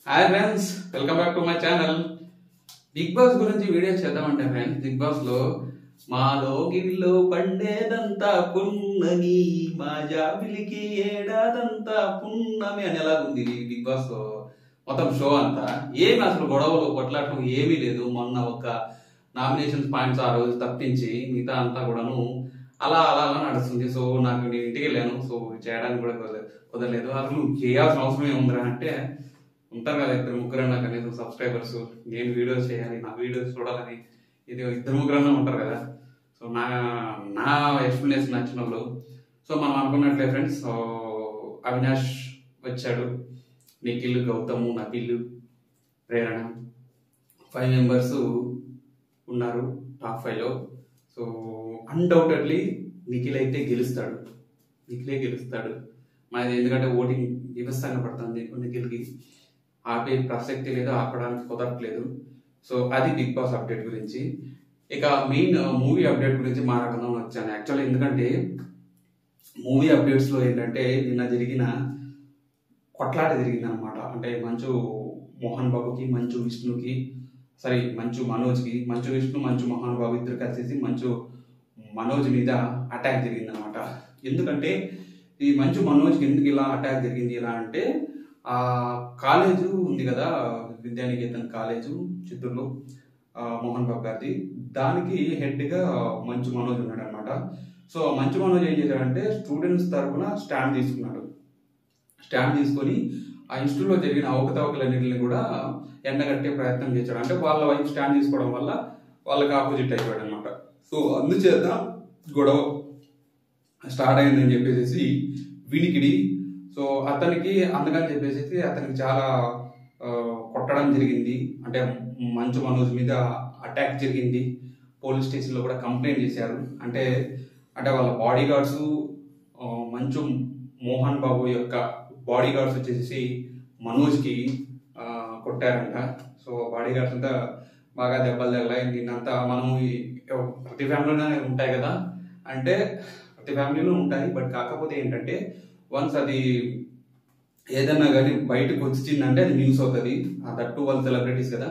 Hi friends, welcome back to my channel. Big Boss గురించి video చేద్దామంటే friends, Big Boss లో మాలో గిరిలో పండేదంతా పున్నమి, మా జాబిలికి ఏడాదంతా పున్నమి అని ఎలాగుంది బిగ్ బాస్ లో మొత్తం షో అంతా. ఏమి అసలు గొడవలు కొట్లాటం ఏమీ లేదు. మొన్న ఒక నామినేషన్స్ పాయింట్స్ ఆ రోజు తప్పించి మిగతా అంతా కూడాను అలా అలా అలా నడుస్తుంది. సో నేను ఇంటికి వెళ్ళాను. సో చేయడానికి కూడా కుదరలేదు. అసలు చేయాల్సిన అవసరం ఏముందిరా అంటే, ఉంటారు కదా ఇద్దరు ముగ్గురన్నా కనీసం సబ్స్క్రైబర్స్, నేను వీడియోస్ చేయాలి, నా వీడియోస్ చూడాలని ఇది ఇద్దరు ముగ్గురన్నా ఉంటారు కదా. సో నా ఎక్స్ప్లెనేషన్ నచ్చిన వాళ్ళు. సో మనం అనుకున్నట్లే ఫ్రెండ్స్, అవినాష్ వచ్చాడు, నిఖిల్, గౌతమ్, నబిల్, ప్రేరణ 5 మెంబర్స్ ఉన్నారు టాప్ 5లో. సో అన్డౌటెడ్లీ నిఖిల్ అయితే గెలుస్తాడు, నిఖిలే గెలుస్తాడు మనది. ఎందుకంటే ఓటింగ్ వివస్థంగా పడుతుంది నిఖిల్కి. ఆపే ప్రసక్తి లేదు, ఆపడానికి కుదరట్లేదు. సో అది బిగ్ బాస్ అప్డేట్ గురించి. ఇక మెయిన్ మూవీ అప్డేట్ గురించి మాట్లాడదాం వచ్చాను యాక్చువల్లీ. ఎందుకంటే మూవీ అప్డేట్స్లో ఏంటంటే నిన్న జరిగిన కొట్లాట జరిగింది అనమాట. అంటే మంచు మోహన్ బాబుకి, మంచు విష్ణుకి, మంచు మనోజ్కి, మంచు విష్ణు, మంచు మోహన్ బాబు ఇద్దరు కలిసేసి మంచు మనోజ్ మీద అటాక్ జరిగింది అనమాట. ఎందుకంటే ఈ మంచు మనోజ్కి ఎందుకు ఇలా అటాక్ జరిగింది ఇలా అంటే, ఆ కాలేజు ఉంది కదా, విద్యానికేతన్ కాలేజు చిత్తూరులో, మోహన్ బాబు గారిది, దానికి హెడ్గా మంచు మనోజ్ ఉన్నాడు అనమాట. సో మంచు మనోజ్ ఏం చేశాడంటే స్టూడెంట్స్ తరఫున స్టాండ్ తీసుకున్నాడు. స్టాండ్ తీసుకొని ఆ ఇన్స్టిట్యూట్లో జరిగిన అవకతవకలన్నింటిని కూడా ఎండగట్టే ప్రయత్నం చేశాడు. అంటే వాళ్ళ వైపు స్టాండ్ తీసుకోవడం వల్ల వాళ్ళకి ఆపోజిట్ అయిపోయాడు అనమాట. సో అందుచేత గొడవ స్టార్ట్ అయిందని చెప్పేసి వినికిడి. సో అతనికి అందుకని చెప్పేసి అతనికి చాలా కొట్టడం జరిగింది. అంటే మంచు మనోజ్ మీద అటాక్ జరిగింది. పోలీస్ స్టేషన్లో కూడా కంప్లైంట్ చేశారు. అంటే వాళ్ళ బాడీ గార్డ్స్, మంచు మోహన్ బాబు యొక్క బాడీ గార్డ్స్ వచ్చేసి మనోజ్కి కొట్టారంట. సో బాడీ గార్డ్స్ అంతా బాగా దెబ్బలు తగిలాయి. నిన్నంతా మనం ప్రతి ఫ్యామిలీలోనే ఉంటాయి కదా, అంటే ప్రతి ఫ్యామిలీలో ఉంటాయి. బట్ కాకపోతే ఏంటంటే వన్స్ అది ఏదన్నా కానీ బయటకు వచ్చిందంటే అది న్యూస్ అవుతుంది. దట్టు వాళ్ళు సెలబ్రిటీస్ కదా.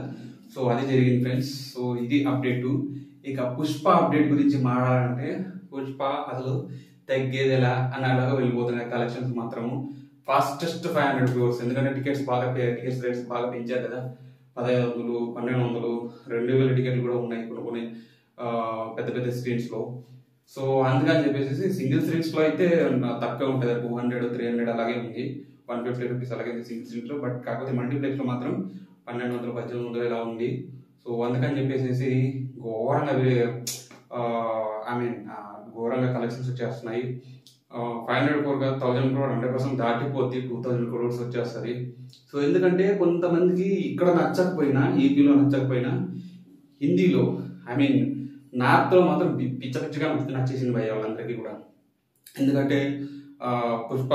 సో అది జరిగింది ఫ్రెండ్స్. సో ఇది అప్డేటు. ఇక పుష్ప అప్డేట్ గురించి మాట్లాడాలంటే, పుష్ప అసలు తగ్గేదేలా అని అలాగా వెళ్ళిపోతున్నాయి కలెక్షన్స్ మాత్రము. Fastest 500 crores. ఎందుకంటే టికెట్స్ రేట్స్ బాగా పెంచారు కదా. 1500, 1200, 2000 టికెట్లు కూడా ఉన్నాయి కొన్ని పెద్ద పెద్ద స్క్రీన్స్లో. సో అందుకని చెప్పేసి సింగిల్ స్క్రీన్స్లో అయితే తక్కువ ఉంటుంది, 200, 300 అలాగే ఉంది, 150 రూపీస్ అలాగే సింగిల్ స్క్రీన్స్లో. బట్ కాకపోతే మల్టీప్లెక్స్లో మాత్రం 1200, 1800 ఇలా ఉంది. సో అందుకని చెప్పేసి ఘోరంగా ఘోరంగా కలెక్షన్స్ వచ్చేస్తున్నాయి. 500 crore కాదు, 1000 crore 100% దాటిపోద్ది, 2000 crores వచ్చేస్తుంది. సో ఎందుకంటే కొంతమందికి ఇక్కడ నచ్చకపోయినా, ఏపీలో నచ్చకపోయినా, హిందీలో నార్త్లో మాత్రం పిచ్చగా నచ్చేసింది భయ వాళ్ళందరికీ కూడా. ఎందుకంటే పుష్ప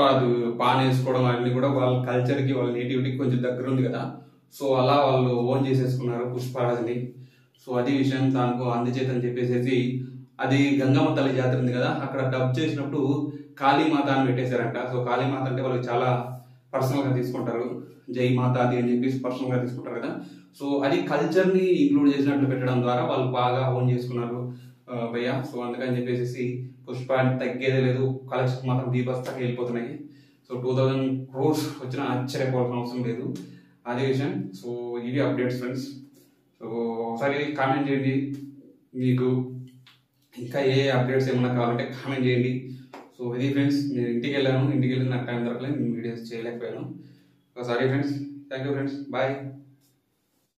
పాన్ వేసుకోవడం అన్ని కూడా వాళ్ళ కల్చర్కి, వాళ్ళ నేటివిటీకి కొంచెం దగ్గర ఉంది కదా. సో అలా వాళ్ళు ఓన్ చేసేసుకున్నారు పుష్పరాజ్ని. సో అది విషయం. దానికో అందుచేతని చెప్పేసి అది గంగమ్మ తల్లి జాతర ఉంది కదా, అక్కడ డబ్ చేసినప్పుడు కాళీమాత అని పెట్టేశారంట. సో కాళీమాత అంటే వాళ్ళు చాలా పర్సనల్గా తీసుకుంటారు, జై మాతాది అని చెప్పేసి పర్సనల్గా తీసుకుంటారు కదా. సో అది కల్చర్ని ఇంక్లూడ్ చేసినట్లు పెట్టడం ద్వారా వాళ్ళు బాగా ఓన్ చేసుకున్నారు భయ్య. సో అందుకని చెప్పేసి పుష్ప తగ్గేదే లేదు, కలెక్షన్ మాత్రం బీభత్సంగా వెళ్ళిపోతున్నాయి. సో 2000 crores వచ్చినా ఆశ్చర్యపోవాల్సిన అవసరం లేదు, అదే విషయం. సో ఇవి అప్డేట్స్ ఫ్రెండ్స్. సో ఒకసారి కామెంట్ చేయండి, మీకు ఇంకా ఏ అప్డేట్స్ ఏమైనా కావాలంటే కామెంట్ చేయండి. సో ఇది ఫ్రెండ్స్, నేను ఇంటికి వెళ్ళి నాకు టైం దొరకలేదు, నేను వీడియోస్ చేయలేకపోయాను. Sorry friends, thank you friends, bye.